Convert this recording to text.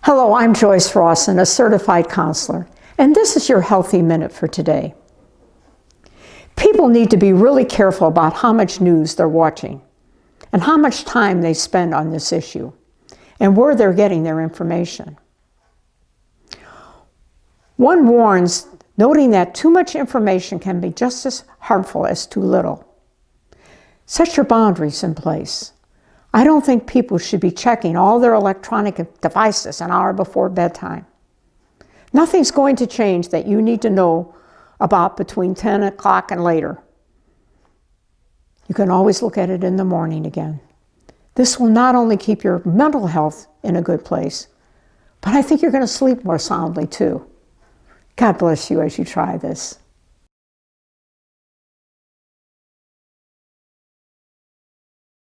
Hello, I'm Joyce Rossen, a certified counselor, and this is your Healthy Minute for today. People need to be really careful about how much news they're watching and how much time they spend on this issue and where they're getting their information. One warns, noting that too much information can be just as harmful as too little. Set your boundaries in place. I don't think people should be checking all their electronic devices an hour before bedtime. Nothing's going to change that you need to know about between 10 o'clock and later. You can always look at it in the morning again. This will not only keep your mental health in a good place, but I think you're going to sleep more soundly too. God bless you as you try this.